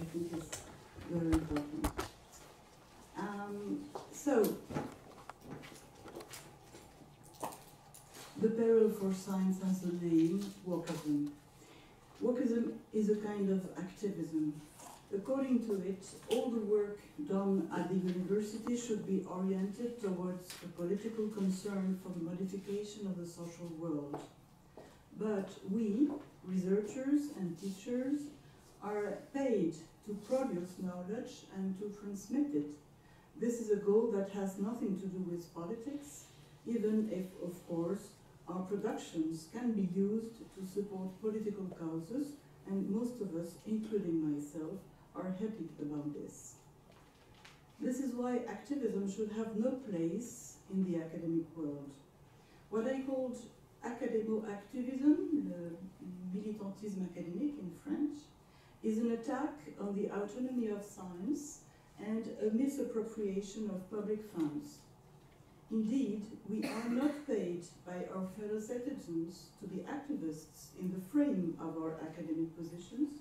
I think is very important. So, the peril for science has a name, wokeism. Wokeism is a kind of activism. According to it, all the work done at the university should be oriented towards a political concern for the modification of the social world. But we, researchers and teachers, are paid to produce knowledge and to transmit it. This is a goal that has nothing to do with politics, even if, of course, our productions can be used to support political causes, and most of us, including myself, are happy about this. This is why activism should have no place in the academic world. What I called academo-activism, le militantisme académique in French, is an attack on the autonomy of science and a misappropriation of public funds. Indeed, we are not paid by our fellow citizens to be activists in the frame of our academic positions,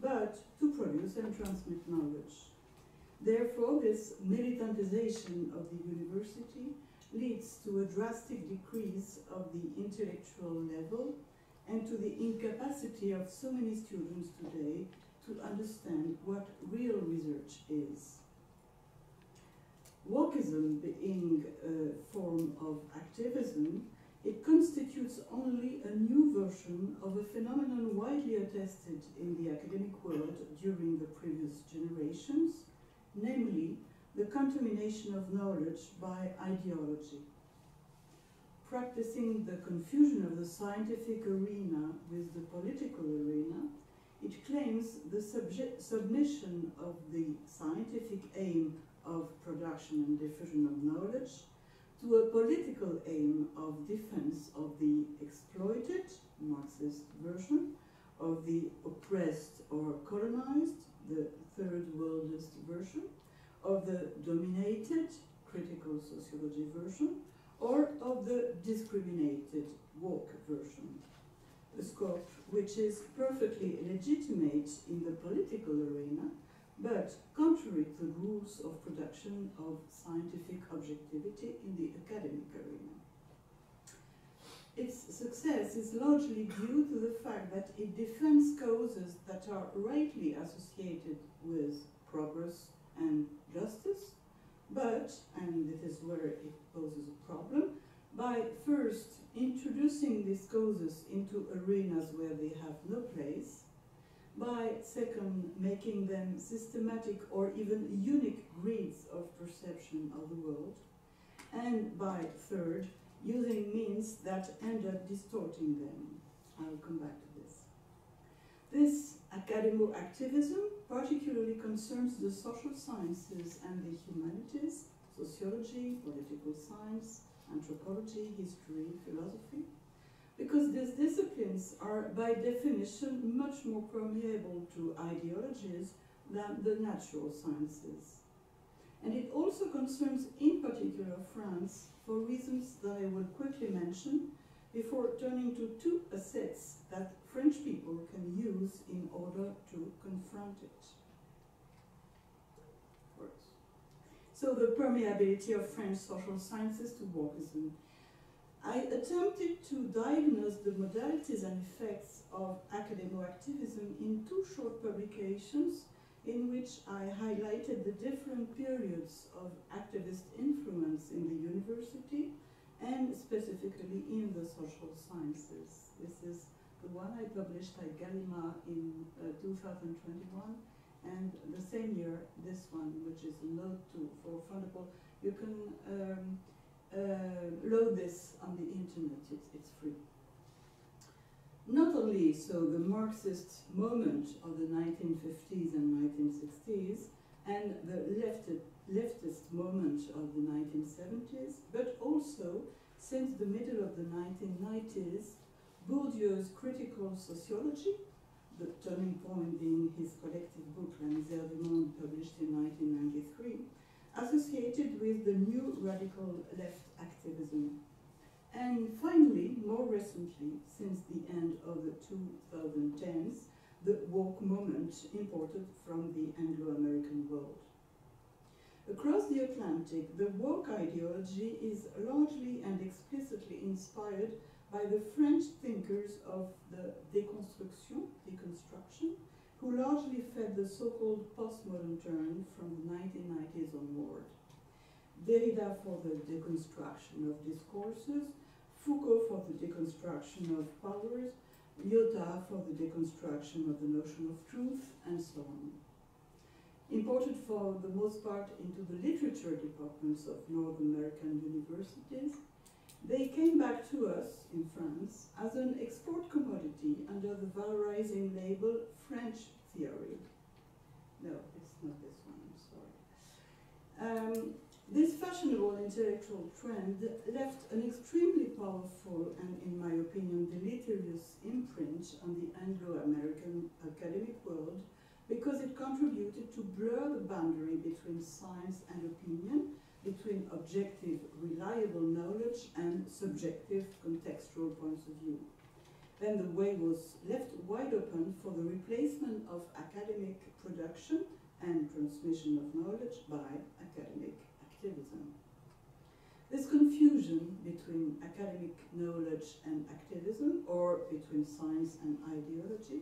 but to produce and transmit knowledge. Therefore, this militantization of the university leads to a drastic decrease of the intellectual level and to the incapacity of so many students today to understand what real research is. Wokeism being a form of activism, it constitutes only a new version of a phenomenon widely attested in the academic world during the previous generations, namely the contamination of knowledge by ideology. Practicing the confusion of the scientific arena with the political arena, it claims the submission of the scientific aim of production and diffusion of knowledge to a political aim of defense of the exploited, Marxist version, of the oppressed or colonized, the third worldist version, of the dominated, critical sociology version, or of the discriminated, woke version. A scope which is perfectly legitimate in the political arena, but contrary to the rules of production of scientific objectivity in the academic arena. Its success is largely due to the fact that it defends causes that are rightly associated with progress and justice, but, and this is where it poses a problem, by first introducing these causes into arenas where they have no place, by second making them systematic or even unique grids of perception of the world, and by third using means that end up distorting them. I'll come back to this. This academo-activism particularly concerns the social sciences and the humanities, sociology, political science, anthropology, history, philosophy, because these disciplines are by definition much more permeable to ideologies than the natural sciences. And it also concerns in particular France for reasons that I will quickly mention before turning to two assets that French people can use in order to confront it. First. So the permeability of French social sciences to wokeism. I attempted to diagnose the modalities and effects of academo-activism in two short publications in which I highlighted the different periods of activist influence in the university and specifically in the social sciences. This is the one I published at Gallimard in 2021, and the same year this one, which is a note for Fundable. You can load this on the internet, it's free. Not only so the Marxist moment of the 1950s and 1960s and the leftist moment of the 1970s, but also since the middle of the 1990s, Bourdieu's critical sociology, the turning point being his collective book La Misère du Monde, published in 1993, associated with the new radical left activism. And finally, more recently, since the end of the 2010s, the woke moment imported from the Anglo-American world. Across the Atlantic, the woke ideology is largely and explicitly inspired by the French thinkers of the deconstruction, who largely fed the so-called postmodern turn from the 1990s onward. Derrida for the deconstruction of discourses, Foucault for the deconstruction of powers, Lyotard for the deconstruction of the notion of truth, and so on. Imported for the most part into the literature departments of North American universities, they came back to us in France as an export commodity under the valorizing label French theory. No, it's not this one, I'm sorry. This fashionable intellectual trend left an extremely powerful and, in my opinion, deleterious imprint on the Anglo-American academic world because it contributed to blur the boundary between science and opinion, between objective, reliable knowledge and subjective, contextual points of view. Then the way was left wide open for the replacement of academic production and transmission of knowledge by academic activism. This confusion between academic knowledge and activism, or between science and ideology,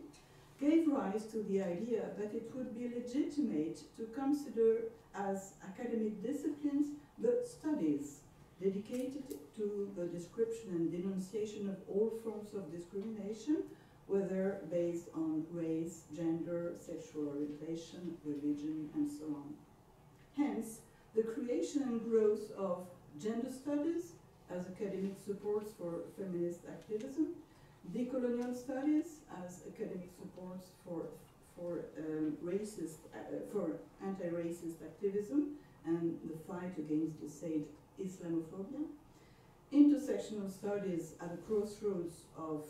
gave rise to the idea that it would be legitimate to consider as academic disciplines the studies dedicated to the description and denunciation of all forms of discrimination, whether based on race, gender, sexual orientation, religion, and so on. Hence, the creation and growth of gender studies as academic supports for feminist activism, decolonial studies as academic supports for anti-racist activism and the fight against the said Islamophobia, intersectional studies at the crossroads of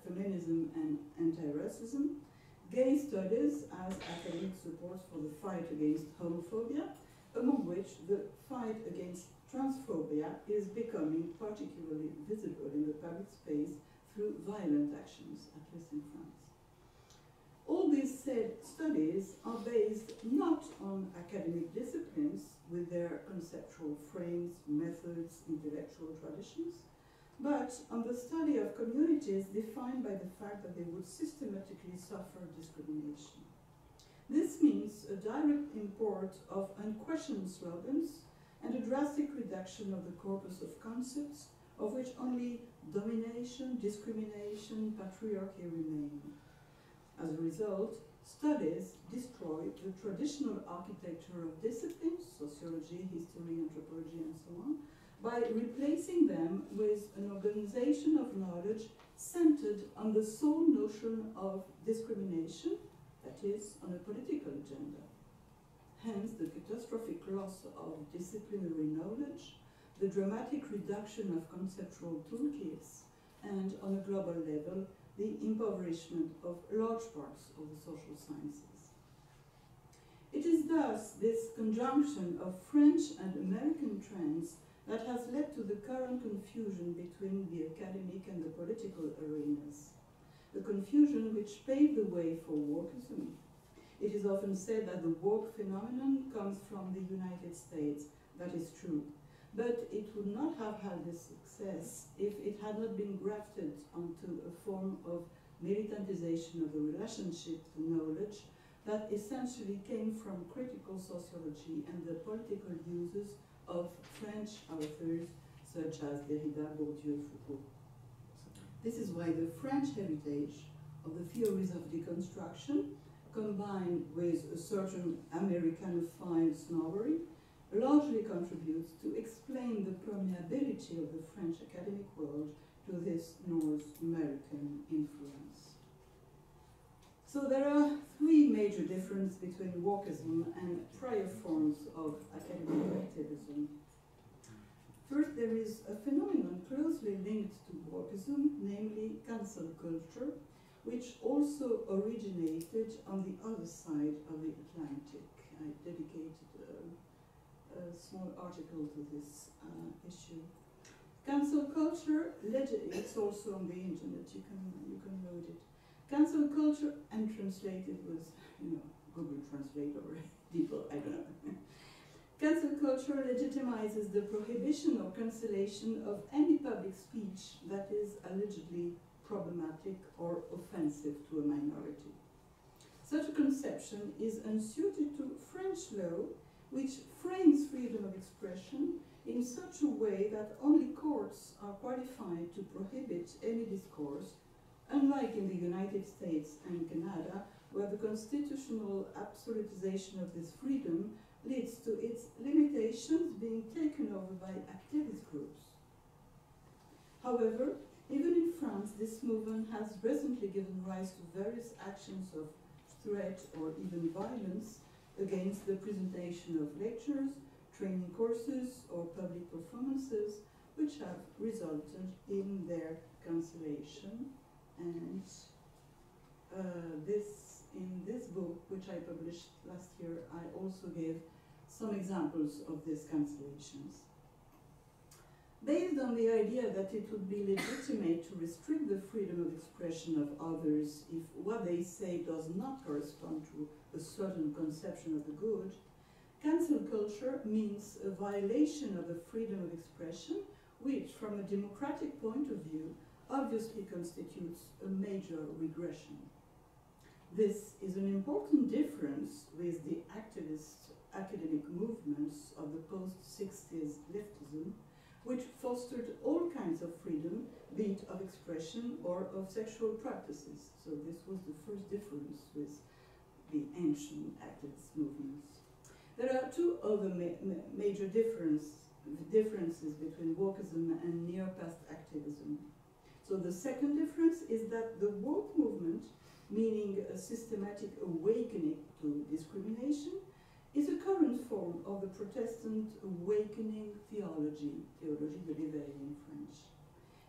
feminism and anti-racism, gay studies as academic supports for the fight against homophobia, among which the fight against transphobia is becoming particularly visible in the public space through violent actions, at least in France. All these said studies are based not on academic disciplines with their conceptual frames, methods, intellectual traditions, but on the study of communities defined by the fact that they would systematically suffer discrimination. This means a direct import of unquestioned slogans and a drastic reduction of the corpus of concepts of which only domination, discrimination, patriarchy remain. As a result, studies destroy the traditional architecture of disciplines, sociology, history, anthropology, and so on, by replacing them with an organization of knowledge centered on the sole notion of discrimination, that is, on a political agenda. Hence, the catastrophic loss of disciplinary knowledge, the dramatic reduction of conceptual toolkits, and, on a global level, the impoverishment of large parts of the social sciences. It is thus this conjunction of French and American trends that has led to the current confusion between the academic and the political arenas, a confusion which paved the way for wokeism. It is often said that the woke phenomenon comes from the United States. That is true. But it would not have had this success if it had not been grafted onto a form of militantization of the relationship to knowledge that essentially came from critical sociology and the political uses of French authors such as Derrida, Bourdieu, Foucault. This is why the French heritage of the theories of deconstruction, combined with a certain Americanophile snobbery, largely contributes to explain the permeability of the French academic world to this North American influence. So there are three major differences between wokeism and prior forms of academic activism. First, there is a phenomenon closely linked to wokeism, namely cancel culture, which also originated on the other side of the Atlantic. I dedicated a small article to this issue. Cancel culture, it's also on the internet, you can read it. Cancel culture, and translated with, Google Translate or people, I don't know. Cancel culture legitimizes the prohibition or cancellation of any public speech that is allegedly problematic or offensive to a minority. Such a conception is unsuited to French law, which frames freedom of expression in such a way that only courts are qualified to prohibit any discourse, unlike in the United States and Canada, where the constitutional absolutization of this freedom leads to its limitations being taken over by activist groups. However, even in France, this movement has recently given rise to various actions of threat or even violence against the presentation of lectures, training courses, or public performances, which have resulted in their cancellation. And in this book, which I published last year, I also gave some examples of these cancellations. Based on the idea that it would be legitimate to restrict the freedom of expression of others if what they say does not correspond to a certain conception of the good, cancel culture means a violation of the freedom of expression, which, from a democratic point of view, obviously constitutes a major regression. This is an important difference with the activist academic movements of the post-60s leftism, which fostered all kinds of freedom, be it of expression or of sexual practices. So this was the first difference with the ancient activist movements. There are two other major differences between wokeism and neo-past activism. So the second difference is that the woke movement, meaning a systematic awakening to discrimination, is a current form of the Protestant awakening theology, théologie de l'éveil in French.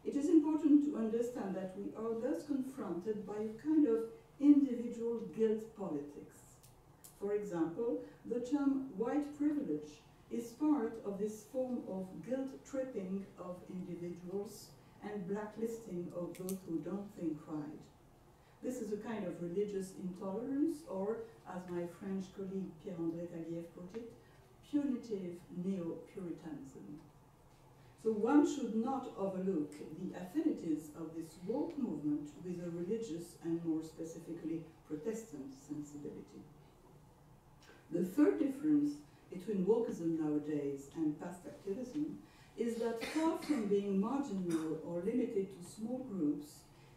It is important to understand that we are thus confronted by a kind of individual guilt politics. For example, the term white privilege is part of this form of guilt-tripping of individuals and blacklisting of those who don't think right. This is a kind of religious intolerance, or, as my French colleague Pierre-André Taguieff put it, punitive neo-Puritanism. So one should not overlook the affinities of this woke movement with a religious and more specifically Protestant sensibility. The third difference between wokeism nowadays and past activism is that far from being marginal or limited to small groups,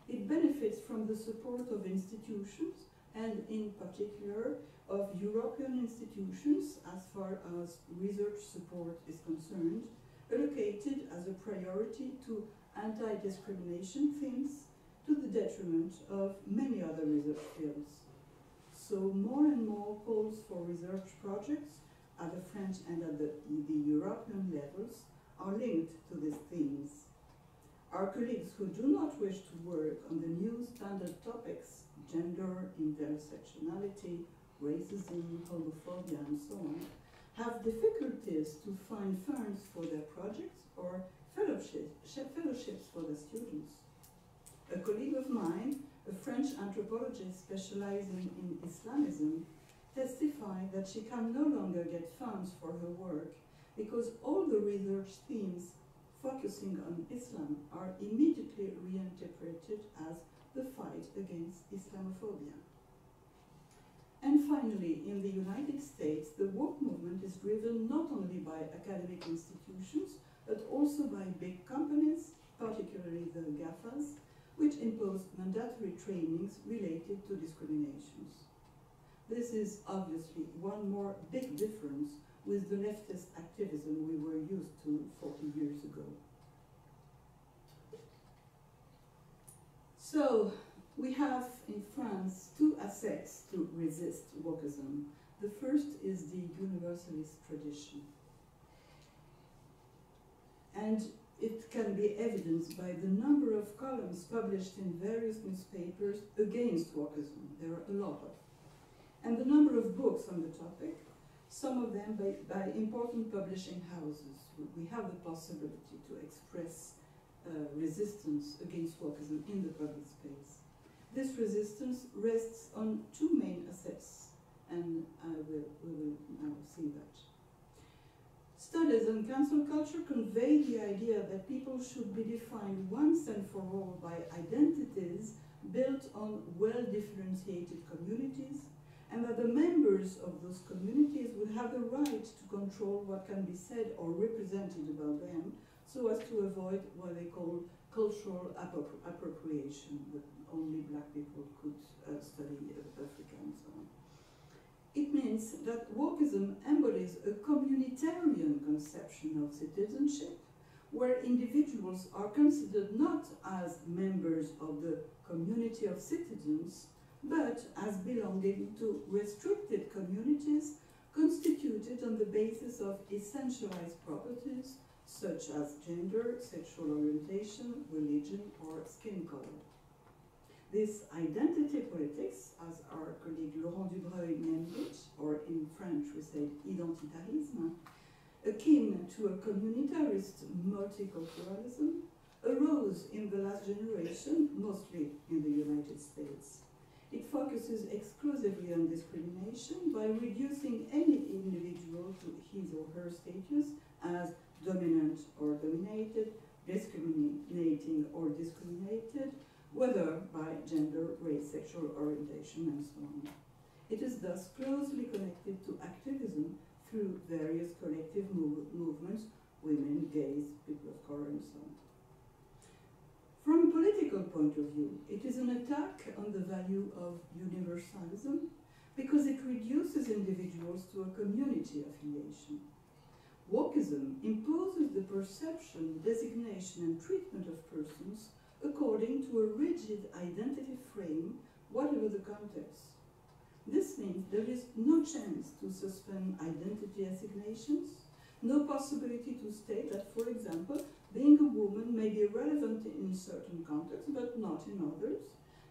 it benefits from the support of institutions, and in particular of European institutions as far as research support is concerned, allocated as a priority to anti-discrimination themes to the detriment of many other research fields. So more and more calls for research projects at the French and at the European levels are linked to these themes. Our colleagues who do not wish to work on the new standard topics, gender, intersectionality, racism, homophobia, and so on, have difficulties to find funds for their projects or fellowships for their students. A colleague of mine, a French anthropologist specializing in Islamism, testified that she can no longer get funds for her work because all the research themes focusing on Islam are immediately reinterpreted as the fight against Islamophobia. And finally, in the United States, the woke movement is driven not only by academic institutions, but also by big companies, particularly the GAFAs, which impose mandatory trainings related to discriminations. This is obviously one more big difference with the leftist activism we were used to 40 years ago. So, we have in France two assets to resist wokeism. The first is the universalist tradition. And it can be evidenced by the number of columns published in various newspapers against wokeism. There are a lot of. And the number of books on the topic, some of them by important publishing houses. We have the possibility to express resistance against wokeism in the public space. This resistance rests on two main assets, and we will now see that. Studies on cancel culture convey the idea that people should be defined once and for all by identities built on well-differentiated communities, and that the members of those communities would have the right to control what can be said or represented about them, so as to avoid what they call cultural appropriation, that only black people could study Africa and so on. It means that wokeism embodies a communitarian conception of citizenship, where individuals are considered not as members of the community of citizens, but as belonging to restricted communities constituted on the basis of essentialized properties such as gender, sexual orientation, religion, or skin color. This identity politics, as our colleague Laurent Dubreuil named it, or in French we say identitarisme, akin to a communitarist multiculturalism, arose in the last generation, mostly in the United States. It focuses exclusively on discrimination by reducing any individual to his or her status as dominant or dominated, discriminating or discriminated, whether by gender, race, sexual orientation, and so on. It is thus closely connected to activism through various collective movements, women, gays, people of color, and so on. From a political point of view, it is an attack on the value of universalism because it reduces individuals to a community affiliation. Wokeism imposes the perception, designation, and treatment of persons according to a rigid identity frame, whatever the context. This means there is no chance to suspend identity assignations, no possibility to state that, for example, being a woman may be relevant in certain contexts, but not in others,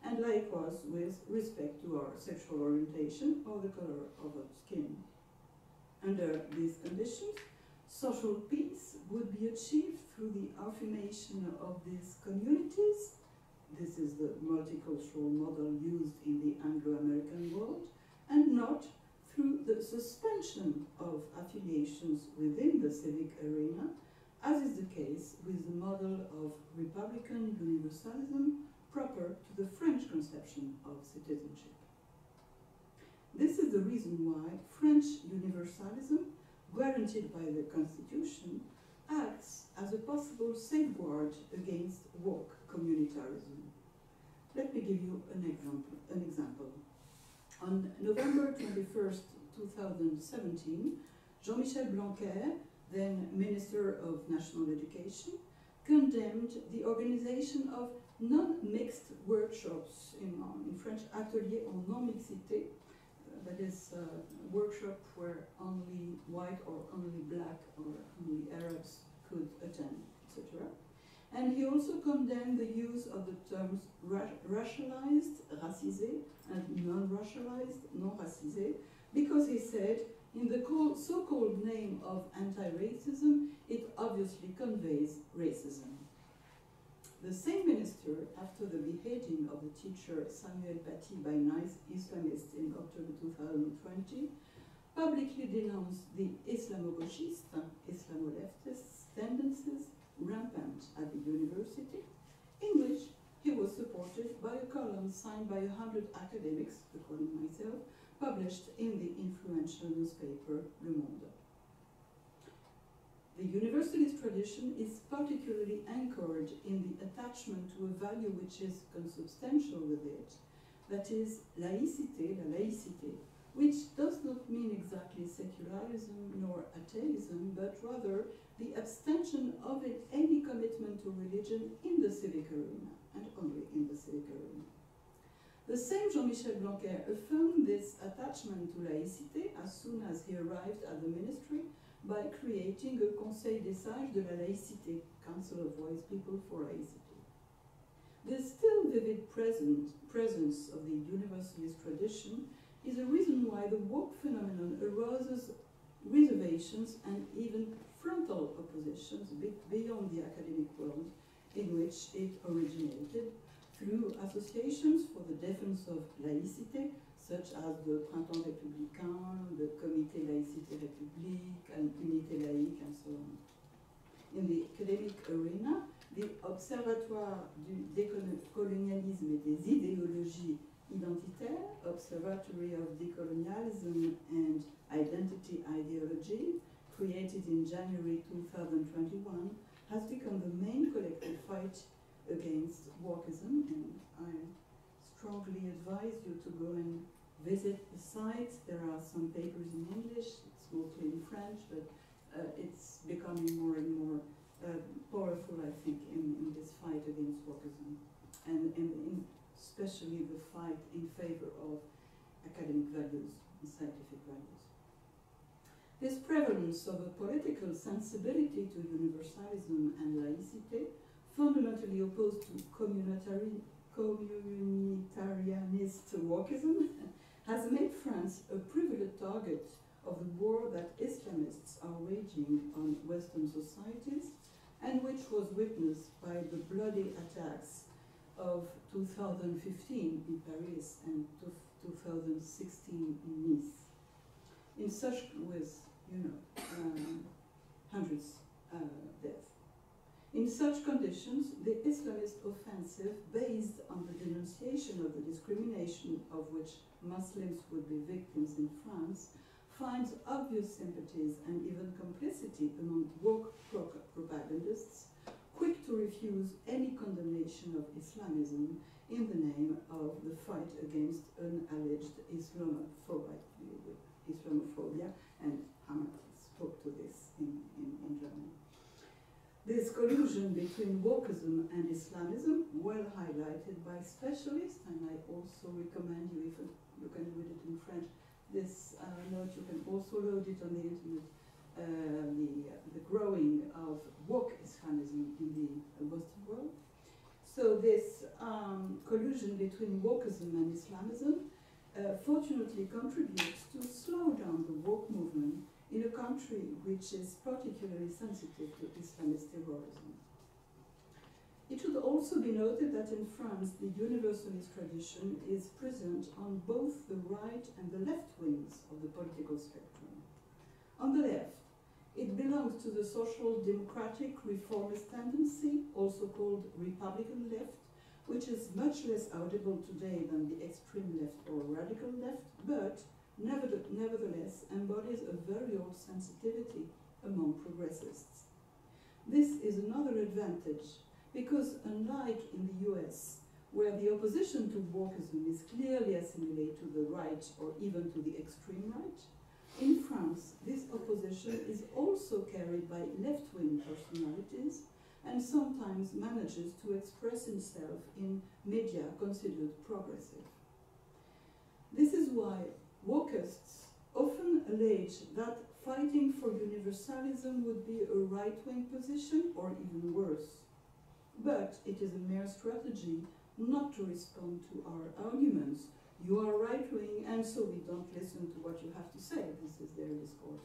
and likewise with respect to our sexual orientation or the color of our skin. Under these conditions, social peace would be achieved through the affirmation of these communities. This is the multicultural model used in the Anglo-American world, and not through the suspension of affiliations within the civic arena, as is the case with the model of Republican universalism proper to the French conception of citizenship. This is the reason why French universalism, guaranteed by the Constitution, acts as a possible safeguard against woke communitarism. Let me give you an example. On November 21st, 2017, Jean-Michel Blanquer, then Minister of National Education, condemned the organization of non-mixed workshops, in French, atelier en non-mixité, that is a workshop where only white or only black or only Arabs could attend, etc. And he also condemned the use of the terms racialized, racisé, and non-racialized, non-racisé, because he said, in the so-called name of anti-racism, it obviously conveys racism. The same minister, after the beheading of the teacher Samuel Paty by nice Islamists in October 2020, publicly denounced the Islamo-gauchist, Islamo-leftist tendencies rampant at the university, in which he was supported by a column signed by 100 academics, according to myself, published in the influential newspaper Le Monde. The universalist tradition is particularly anchored in the attachment to a value which is consubstantial with it, that is, laïcité, la laïcité, which does not mean exactly secularism nor atheism, but rather the abstention of any commitment to religion in the civic arena, and only in the civic arena. The same Jean-Michel Blanquer affirmed this attachment to laïcité as soon as he arrived at the ministry by creating a Conseil des Sages de la Laïcité, Council of Wise People for Laicity. The still vivid presence of the universalist tradition is a reason why the woke phenomenon arouses reservations and even frontal oppositions beyond the academic world in which it originated, through associations for the defense of laïcité, such as the Printemps républicain, the Comité Laïcité République, and Unité laïque, and so on. In the academic arena, the Observatoire du décolonialisme et des idéologies identitaires, Observatory of Decolonialism and Identity Ideology, created in January 2021, has become the main collective fight against wokeism, and I strongly advise you to go and visit the site. There are some papers in English, it's mostly in French, but it's becoming more and more powerful, I think, in this fight against wokeism, and especially the fight in favor of academic values and scientific values. This prevalence of a political sensibility to universalism and laïcité, fundamentally opposed to communitarianist wokeism, has made France a privileged target of the war that Islamists are waging on Western societies, and which was witnessed by the bloody attacks of 2015 in Paris and 2016 in Nice. In such, with, hundreds deaths. In such conditions, the Islamist offensive, based on the denunciation of the discrimination of which Muslims would be victims in France, finds obvious sympathies and even complicity among woke propagandists, quick to refuse any condemnation of Islamism in the name of the fight against an alleged Islamophobia, and Heinich spoke to this in Germany. This collusion between wokeism and Islamism, well highlighted by specialists, and I also recommend you, if you can read it in French, this note, you can also load it on the internet, the growing of woke Islamism in the Western world. So this collusion between wokeism and Islamism fortunately contributes to slow down the woke movement in a country which is particularly sensitive to Islamist terrorism. It should also be noted that in France, the universalist tradition is present on both the right and the left wings of the political spectrum. On the left, it belongs to the social democratic reformist tendency, also called Republican left, which is much less audible today than the extreme left or radical left, but nevertheless embodies a very old sensitivity among progressists. This is another advantage, because unlike in the US, where the opposition to wokeism is clearly assimilated to the right or even to the extreme right, in France, this opposition is also carried by left-wing personalities and sometimes manages to express itself in media considered progressive. This is why wokeists often allege that fighting for universalism would be a right-wing position or even worse. But it is a mere strategy not to respond to our arguments. You are right-wing, and so we don't listen to what you have to say. This is their discourse.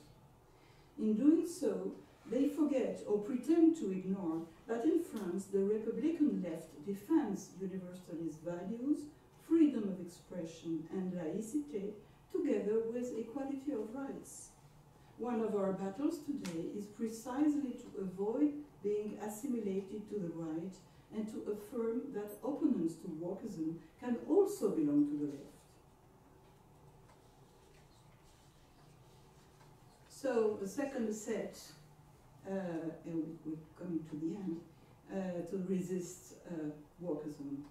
In doing so, they forget or pretend to ignore that in France, the Republican left defends universalist values, freedom of expression, and laïcité, together with equality of rights. One of our battles today is precisely to avoid being assimilated to the right and to affirm that opponents to wokeism can also belong to the left. So the second set, and we're coming to the end, to resist wokeism.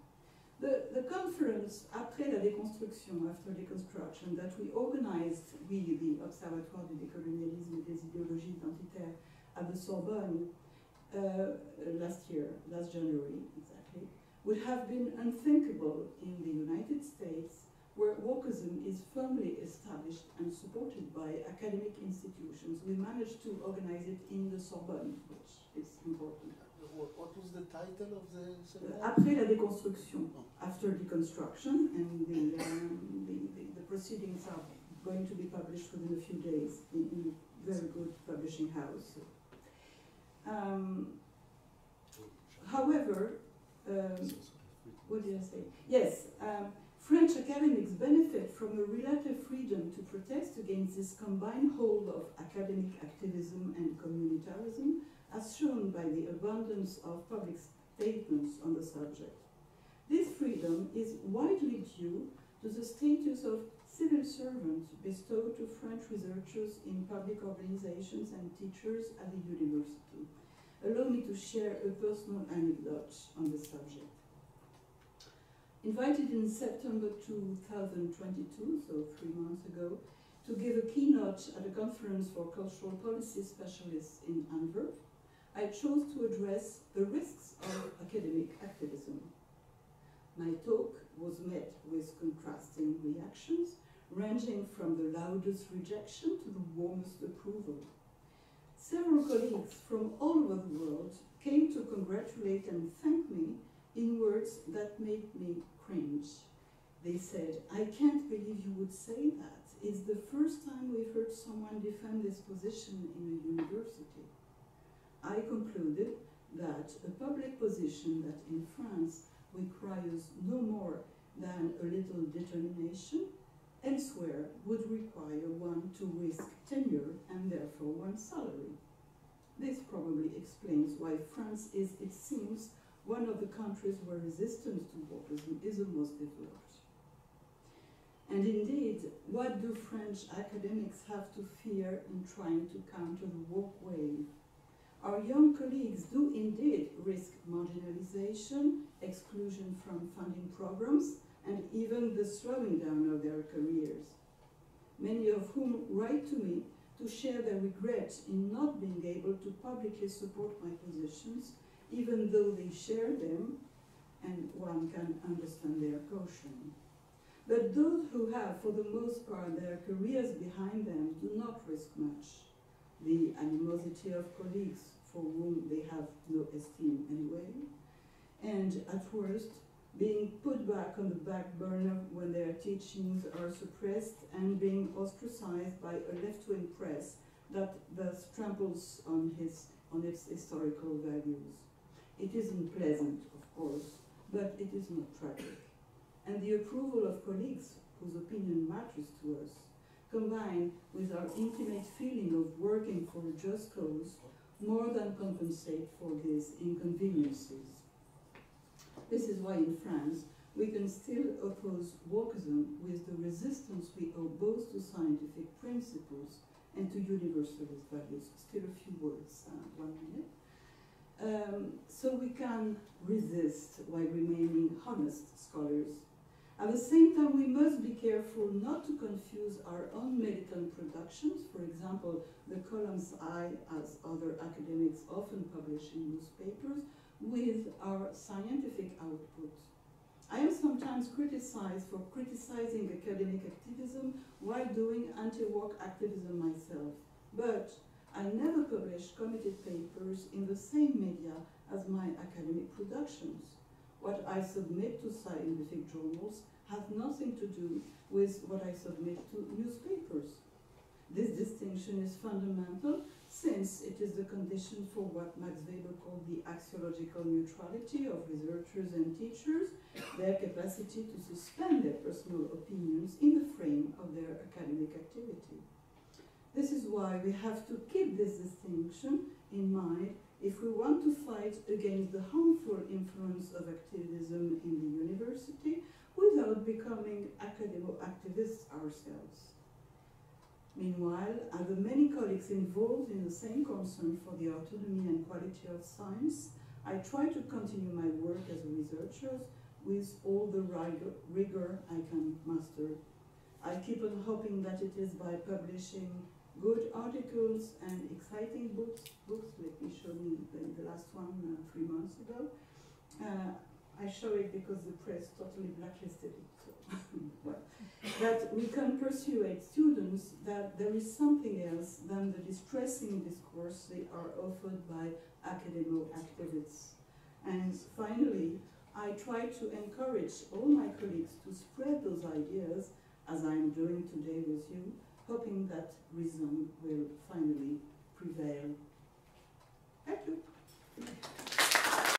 The conference après la déconstruction, after deconstruction, that we organized, we, the Observatoire du décolonialisme et des idéologies identitaires at the Sorbonne last January, exactly, would have been unthinkable in the United States, where wokeism is firmly established and supported by academic institutions. We managed to organize it in the Sorbonne, which is important. What was the title of the seminar? Après la déconstruction, after deconstruction, and the proceedings are going to be published within a few days in a very good publishing house. what did I say? Yes, French academics benefit from a relative freedom to protest against this combined hold of academic activism and communitarism, as shown by the abundance of public statements on the subject. This freedom is widely due to the status of civil servant bestowed to French researchers in public organizations and teachers at the university. Allow me to share a personal anecdote on the subject. Invited in September 2022, so 3 months ago, to give a keynote at a conference for cultural policy specialists in Antwerp, I chose to address the risks of academic activism. My talk was met with contrasting reactions, ranging from the loudest rejection to the warmest approval. Several colleagues from all over the world came to congratulate and thank me in words that made me cringe. They said, "I can't believe you would say that. It's the first time we've heard someone defend this position in a university." I concluded that a public position that in France requires no more than a little determination, elsewhere would require one to risk tenure and therefore one's salary. This probably explains why France is, it seems, one of the countries where resistance to wokeism is the most developed. And indeed, what do French academics have to fear in trying to counter the woke wave? Our young colleagues do indeed risk marginalization, exclusion from funding programs, and even the slowing down of their careers. Many of whom write to me to share their regret in not being able to publicly support my positions, even though they share them, and one can understand their caution. But those who have, for the most part, their careers behind them do not risk much. The animosity of colleagues for whom they have no esteem anyway, and at worst, being put back on the back burner when their teachings are suppressed and being ostracized by a left-wing press that thus tramples on its historical values. It isn't pleasant, of course, but it is not tragic. And the approval of colleagues whose opinion matters to us, combined with our intimate feeling of working for a just cause, more than compensate for these inconveniences. This is why in France we can still oppose wokeism with the resistance we owe both to scientific principles and to universalist values. Still a few words, 1 minute. So we can resist while remaining honest scholars. At the same time, we must be careful not to confuse our own militant productions, for example, the columns I, as other academics, often publish in newspapers, with our scientific output. I am sometimes criticized for criticizing academic activism while doing anti-woke activism myself, but I never publish committed papers in the same media as my academic productions. What I submit to scientific journals has nothing to do with what I submit to newspapers. This distinction is fundamental since it is the condition for what Max Weber called the axiological neutrality of researchers and teachers, their capacity to suspend their personal opinions in the frame of their academic activity. This is why we have to keep this distinction in mind if we want to fight against the harmful influence of activism in the university without becoming academo-activists ourselves. Meanwhile, as the many colleagues involved in the same concern for the autonomy and quality of science, I try to continue my work as a researcher with all the rigor I can muster. I keep on hoping that it is by publishing good articles and exciting books. Let me show you the last one 3 months ago. I show it because the press totally blacklisted it. So well, that we can persuade students that there is something else than the distressing discourse they are offered by academo-activists. And finally, I try to encourage all my colleagues to spread those ideas, as I'm doing today with you, hoping that reason will finally prevail. Thank you.